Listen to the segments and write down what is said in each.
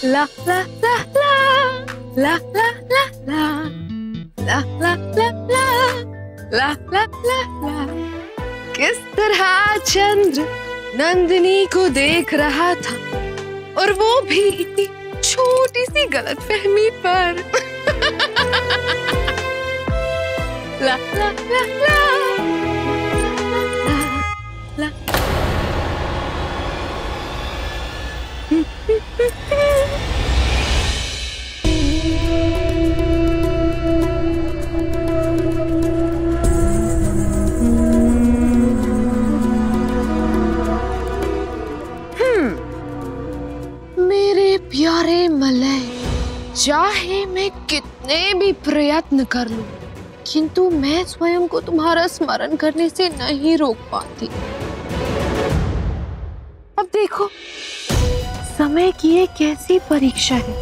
ला ला ला ला ला ला ला ला ला ला ला ला ला ला ला। किस तरह चंद्र नंदिनी को देख रहा था, और वो भी इतनी छोटी सी गलतफहमी पर। ला ला ला ला ला ला। मेरे प्यारे मलय, चाहे मैं कितने भी प्रयत्न कर लूं, किंतु मैं स्वयं को तुम्हारा स्मरण करने से नहीं रोक पाती। अब देखो, समय की एक ऐसी परीक्षा है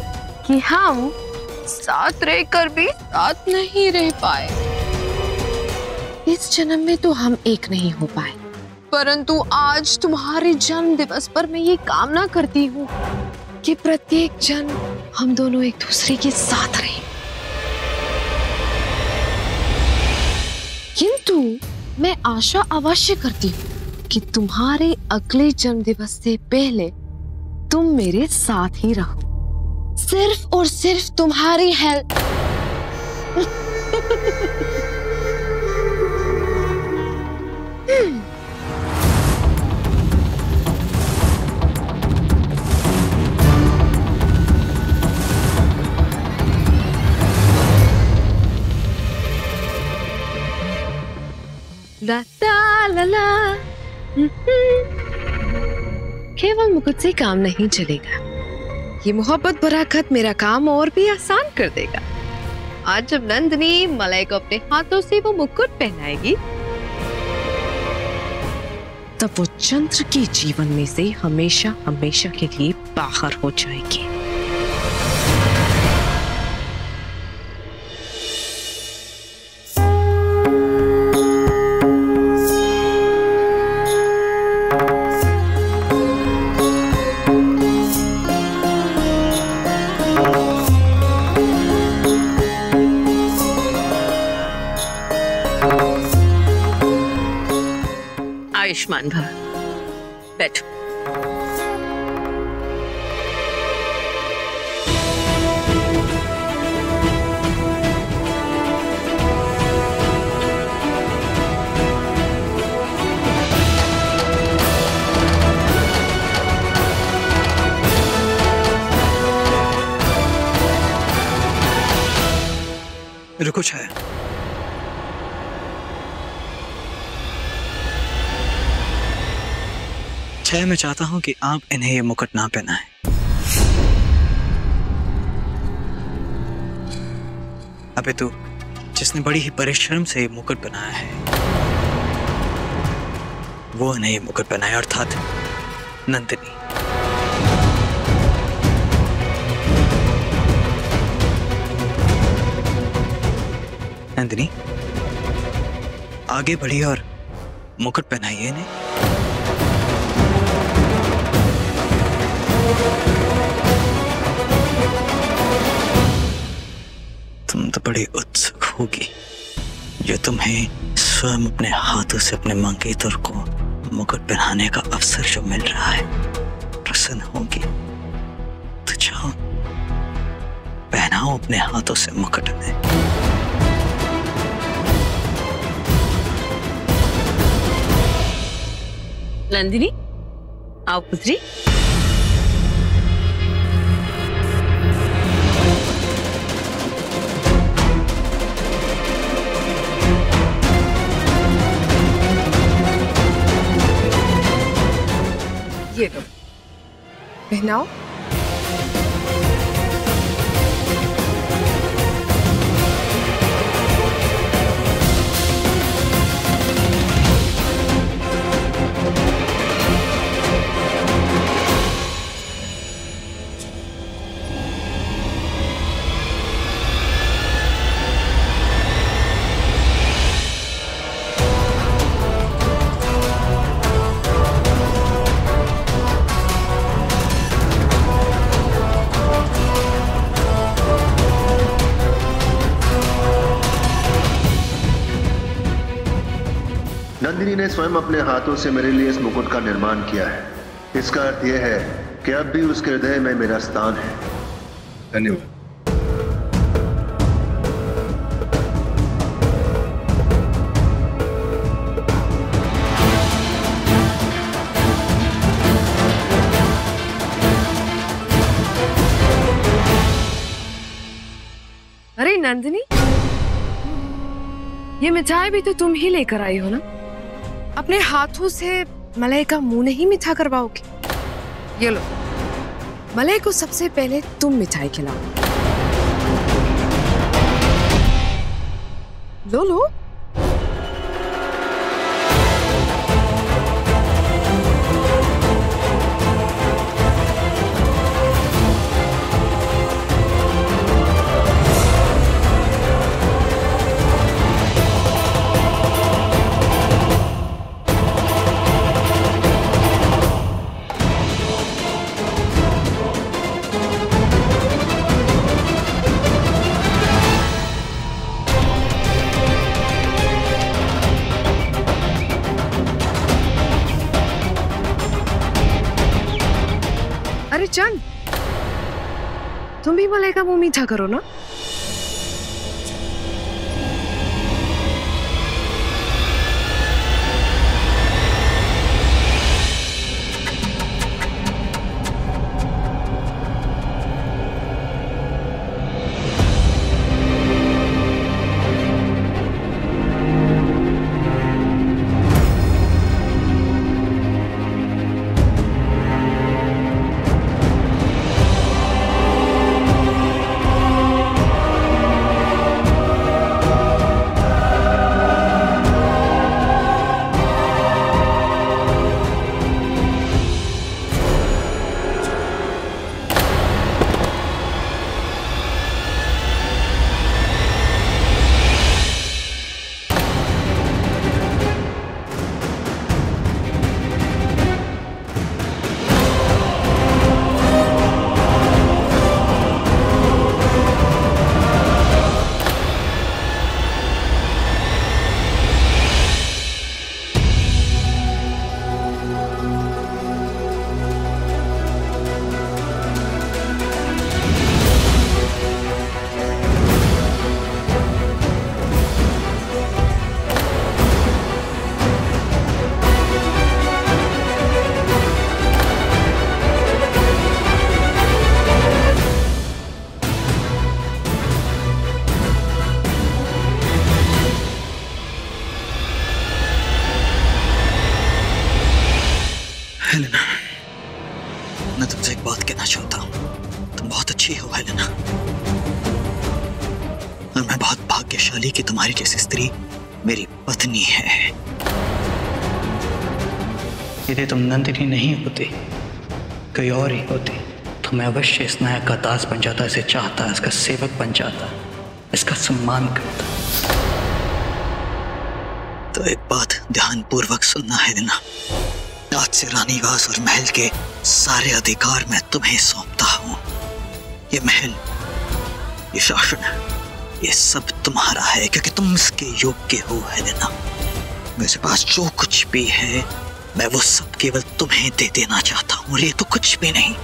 कि हम साथ रहकर भी साथ नहीं रह पाए। इस जन्म में तो हम एक नहीं हो पाए, परंतु आज तुम्हारे जन्म दिवस पर मैं ये कामना करती हूँ कि प्रत्येक जन्म हम दोनों एक दूसरे के साथ रहें। किंतु मैं आशा अवश्य करती हूँ कि तुम्हारे अगले जन्म दिवस से पहले तुम मेरे साथ ही रहो, सिर्फ और सिर्फ तुम्हारी हेल्प। ला ला ला। केवल मुकुट से काम नहीं चलेगा, ये मोहब्बत भरा खत मेरा काम और भी आसान कर देगा। आज जब नंदिनी मलय को अपने हाथों से वो मुकुट पहनाएगी, तब वो चंद्र के जीवन में से हमेशा हमेशा के लिए बाहर हो जाएगी। आयुष्मान भव। बैठो। रुको छाया, मैं चाहता हूं कि आप इन्हें ये मुकुट ना पहनाएं। अबे तू जिसने बड़ी ही परिश्रम से ये मुकुट बनाया है, वो इन्हें ये मुकुट पहनाए, अर्थात नंदिनी। नंदिनी आगे बढ़िए और मुकुट पहनाइए इन्हें। तुम तो बड़ी उत्सुक होगी जो तुम्हें स्वयं अपने हाथों से अपने मंगेतर को मुकुट पहनाने का अवसर जो मिल रहा है, प्रसन्न होगी। तो जाओ, पहनाओ अपने हाथों से मुकुट में। नंदिनी आओ पुत्री। ये लो, पहनाओ। नंदिनी ने स्वयं अपने हाथों से मेरे लिए इस मुकुट का निर्माण किया है। इसका अर्थ यह है कि अब भी उसके हृदय में मेरा स्थान है। धन्यवाद। अरे नंदिनी, ये मिठाई भी तो तुम ही लेकर आई हो ना? अपने हाथों से मलय का मुंह नहीं मीठा करवाओगे? ये लो, मलय को सबसे पहले तुम मिठाई खिलाओ। लो लो। अरे चंद, तुम भी मलय का मुंह मीठा करो ना। हेलेना, मैं तुमसे एक बात कहना चाहता हूँ। तुम बहुत अच्छी हो हेलेना, और मैं बहुत भाग्यशाली कि तुम्हारी जैसी स्त्री मेरी पत्नी है। यदि तुम नंदिनी नहीं होती, कोई और ही होती, तो मैं अवश्य इस नायक का दास बन जाता, इसे चाहता, इसका सेवक बन जाता, इसका सम्मान करता। तो एक बात ध्यानपूर्वक सुनना हेलेना, आज से रानीवास और महल के सारे अधिकार मैं तुम्हें सौंपता हूं। ये महल, ये शासन, ये सब तुम्हारा है, क्योंकि तुम इसके योग्य हो हेलेना। मेरे पास जो कुछ भी है, मैं वो सब केवल तुम्हें दे देना चाहता हूं, और ये तो कुछ भी नहीं।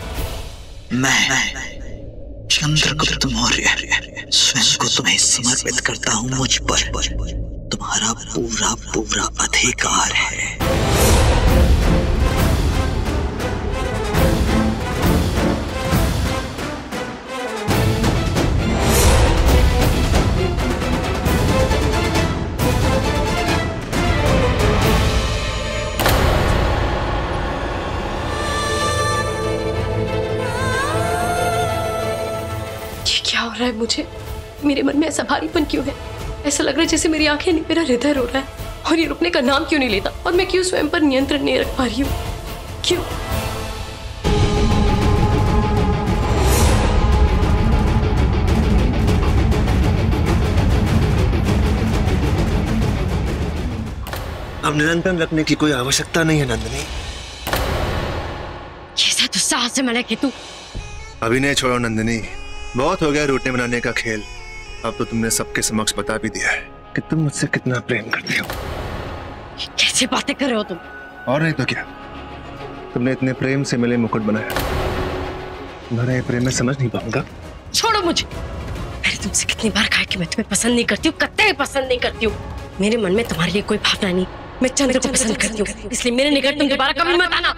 मैं चंद्रगुप्त मौर्य स्वयं को तुम्हें समर्पित करता हूं। मुझ पर तुम्हारा पूरा पूरा अधिकार है। क्या हो रहा है मुझे? मेरे मन में ऐसा भारीपन क्यों है? ऐसा लग रहा है जैसे मेरी आंखें नहीं, मेरा हृदय रो रहा है, और ये रुकने का नाम क्यों नहीं लेता? और मैं क्यों स्वयं पर नियंत्रण नहीं रख पा रही हूँ? क्यों? अब नियंत्रण रखने की कोई आवश्यकता नहीं है नंदिनी। कैसा तो साहस है मलय कि तू। अभिनय छोड़ो नंदिनी, बहुत हो गया रोटी बनाने का खेल। अब तो तुमने सबके समक्ष बता भी दिया है कि तुम मुझसे कितना प्रेम करती हो। कैसे कैसी बातें कर रहे हो तुम? और नहीं तो क्या, तुमने इतने प्रेम से मिले मुकुट बनाया, तुम्हारा ये प्रेम में समझ नहीं पाऊंगा। छोड़ो मुझे। मैंने तुमसे कितनी बार कहा कि मैं तुम्हें पसंद नहीं करती हूँ, कतई पसंद नहीं करती हूँ। मेरे मन में तुम्हारे लिए कोई भावना नहीं। मैं चंद्र को पसंद करती हूँ, इसलिए मेरे निकट तुम दोबारा कभी मत आना।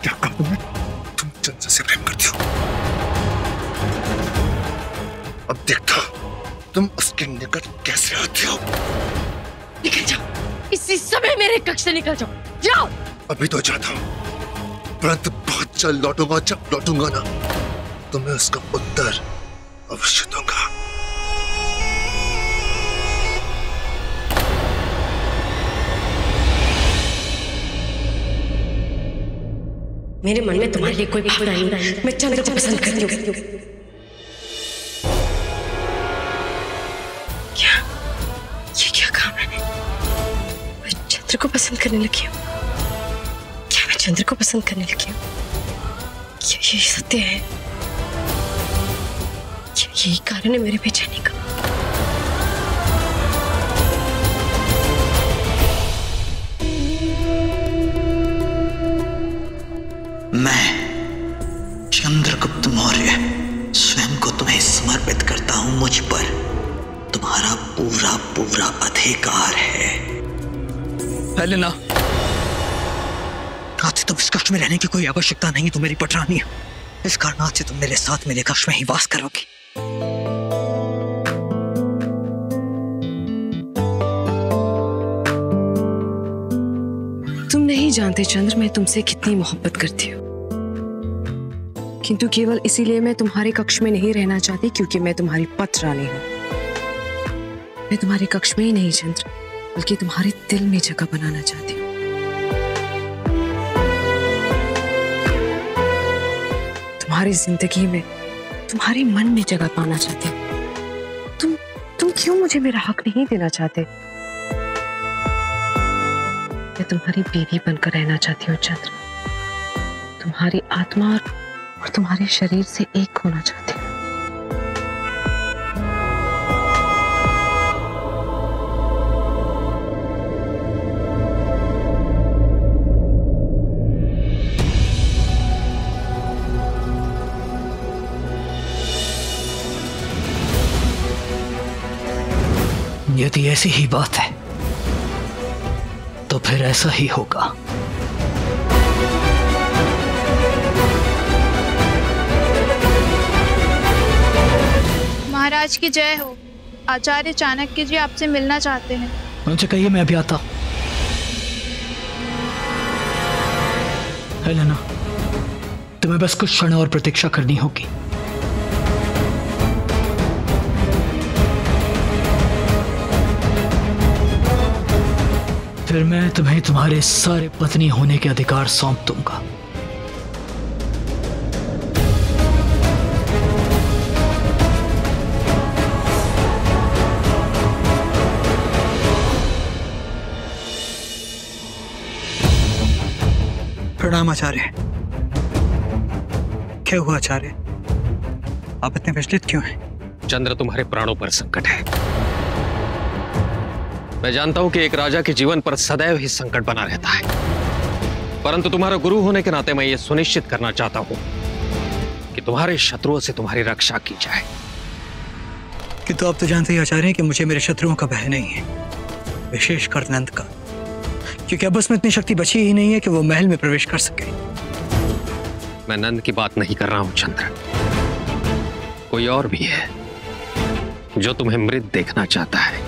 क्या कहा तुमने? तुम चंद्र से प्रेम करती हो? अब देखता तुम उसके निकट कैसे आते हो। निकल जाओ, इसी समय मेरे कक्ष से निकल जाओ। जाओ। अभी तो जाता हूँ, परंतु बहुत जल्द लौटूंगा। जब लौटूंगा ना, तो मैं उसका उत्तर अवश्य दूंगा। मेरे मन में तुम्हारे लिए कोई भावना नहीं। मैं चंद्र को पसंद करती हूँ। क्या? ये क्या कहा मैंने? मैं चंद्र को पसंद करने लगी हूँ। क्या मैं चंद्र को पसंद करने लगी हूँ? क्या ये सत्य है? क्या यही कारण है मेरे बेचैनी का? मैं चंद्रगुप्त मौर्य स्वयं को तुम्हें समर्पित करता हूं। मुझ पर तुम्हारा पूरा पूरा अधिकार है। हेलेना, आज से तुम इस कक्ष में रहने की कोई आवश्यकता नहीं। तुम मेरी पटरानी हो, इस कारण आज से तुम मेरे साथ मेरे कक्ष में ही वास करोगी। तुम नहीं जानते चंद्र, मैं तुमसे कितनी मोहब्बत करती हूँ, किंतु केवल इसीलिए मैं तुम्हारे कक्ष में नहीं रहना चाहती क्योंकि मैं तुम्हारी पटरानी हूँ। मैं तुम्हारे कक्ष में ही नहीं चंद्र, बल्कि तुम्हारे दिल में जगह बनाना चाहती हूँ। तुम्हारी जिंदगी में, तुम्हारे मन में जगह पाना चाहती हूँ। तुम क्यों मुझे मेरा हक नहीं देना चाहते? मैं तुम्हारी बीवी बनकर रहना चाहती हूँ चंद्र। तुम्हारी आत्मा और तुम्हारे शरीर से एक होना चाहती हूँ। यदि ऐसी ही बात है तो फिर ऐसा ही होगा। महाराज की जय हो। आचार्य चाणक्य जी आपसे मिलना चाहते हैं। मुझे कहिए, मैं अभी आता हूं। हेलेना, तुम्हें बस कुछ क्षण और प्रतीक्षा करनी होगी। फिर मैं तुम्हें तुम्हारे सारे पत्नी होने के अधिकार सौंप दूंगा। प्रणाम आचार्य। क्या हुआ आचार्य, आप इतने विचलित क्यों हैं? चंद्र, तुम्हारे प्राणों पर संकट है। मैं जानता हूं कि एक राजा के जीवन पर सदैव ही संकट बना रहता है, परंतु तुम्हारा गुरु होने के नाते मैं ये सुनिश्चित करना चाहता हूं कि तुम्हारे शत्रुओं से तुम्हारी रक्षा की जाए। किंतु आप तो जानते ही आचार्य कि मुझे मेरे शत्रुओं का भय नहीं है, विशेषकर नंद का, क्योंकि अब उसमें इतनी शक्ति बची ही नहीं है कि वो महल में प्रवेश कर सके। मैं नंद की बात नहीं कर रहा हूं चंद्र, कोई और भी है जो तुम्हें मृत देखना चाहता है।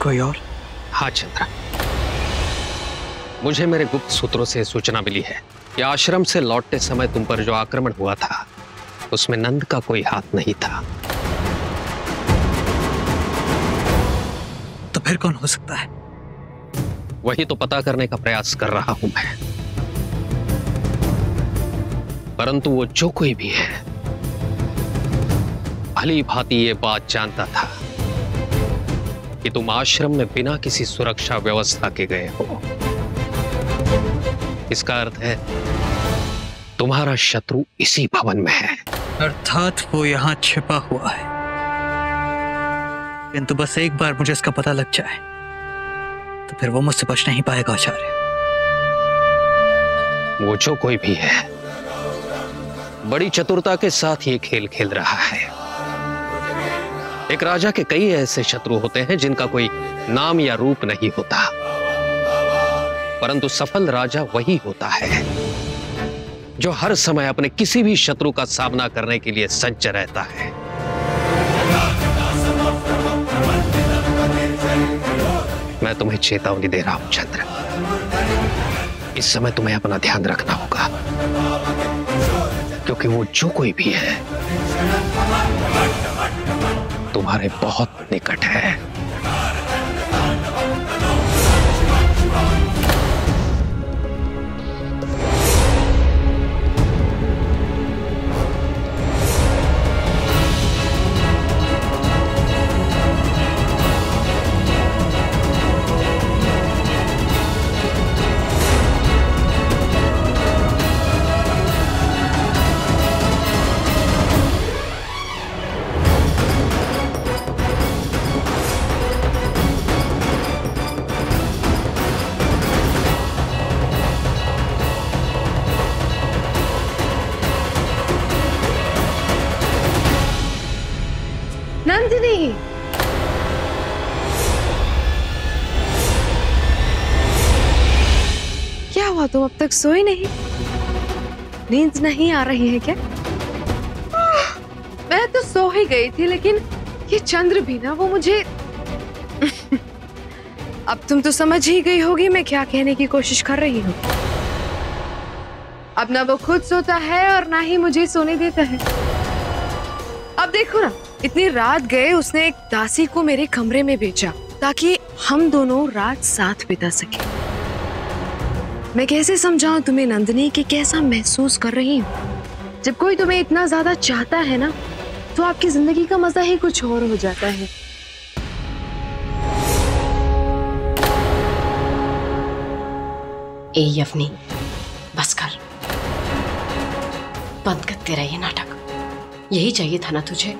कोई और? हाँ चंद्र, मुझे मेरे गुप्त सूत्रों से सूचना मिली है कि आश्रम से लौटते समय तुम पर जो आक्रमण हुआ था उसमें नंद का कोई हाथ नहीं था। तो फिर कौन हो सकता है? वही तो पता करने का प्रयास कर रहा हूं मैं, परंतु वो जो कोई भी है भली भांति ये बात जानता था कि तुम आश्रम में बिना किसी सुरक्षा व्यवस्था के गए हो। इसका अर्थ है तुम्हारा शत्रु इसी भवन में है। अर्थात वो यहां छिपा हुआ है। किंतु बस एक बार मुझे इसका पता लग जाए तो फिर वो मुझसे बच नहीं पाएगा आचार्य। वो जो कोई भी है बड़ी चतुरता के साथ ये खेल खेल रहा है। एक राजा के कई ऐसे शत्रु होते हैं जिनका कोई नाम या रूप नहीं होता, परंतु सफल राजा वही होता है जो हर समय अपने किसी भी शत्रु का सामना करने के लिए सज्ज रहता है। मैं तुम्हें चेतावनी दे रहा हूं चंद्र, इस समय तुम्हें अपना ध्यान रखना होगा, क्योंकि वो जो कोई भी है तुम्हारे बहुत निकट है। नंदिनी, क्या हुआ? तुम अब तक सोई नहीं? नींद नहीं आ रही है क्या? मैं तो सो ही गई थी, लेकिन ये चंद्र भी ना, वो मुझे अब तुम तो समझ ही गई होगी मैं क्या कहने की कोशिश कर रही हूँ। अब ना वो खुद सोता है और ना ही मुझे सोने देता है। अब देखो ना, इतनी रात गए उसने एक दासी को मेरे कमरे में भेजा ताकि हम दोनों रात साथ बिता सके। मैं कैसे समझाऊं तुम्हें नंदिनी कि कैसा महसूस कर रही हूँ। जब कोई तुम्हें इतना ज्यादा चाहता है ना, तो आपकी जिंदगी का मजा ही कुछ और हो जाता है। ए यवनी, बस कर, बंद कर तेरा ये नाटक। यही चाहिए था ना तुझे?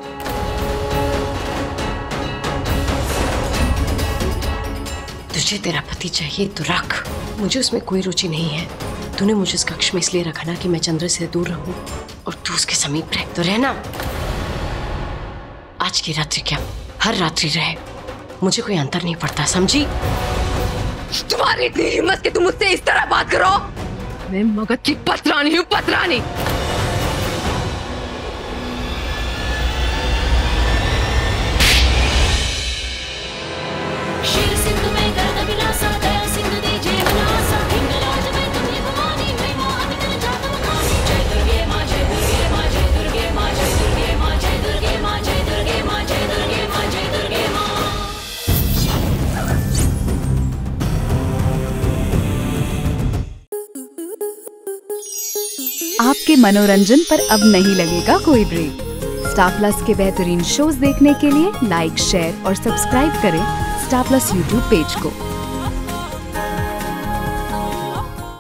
तुझे तेरा पति चाहिए तो रख, मुझे उसमें कोई रुचि नहीं है। तूने मुझे इस कक्ष में इसलिए रखा ना कि मैं चंद्र से दूर रहूं और तू उसके समीप रह, तो रहना। आज की रात्रि क्या, हर रात्रि रहे, मुझे कोई अंतर नहीं पड़ता, समझी? तुम्हारी इतनी हिम्मत कि तुम मुझसे इस तरह बात करो? मैं मगध की पतरानी हूँ, पतरानी। आपके मनोरंजन पर अब नहीं लगेगा कोई ब्रेक। स्टार प्लस के बेहतरीन शोज देखने के लिए लाइक, शेयर और सब्सक्राइब करें स्टार प्लस यूट्यूब पेज को।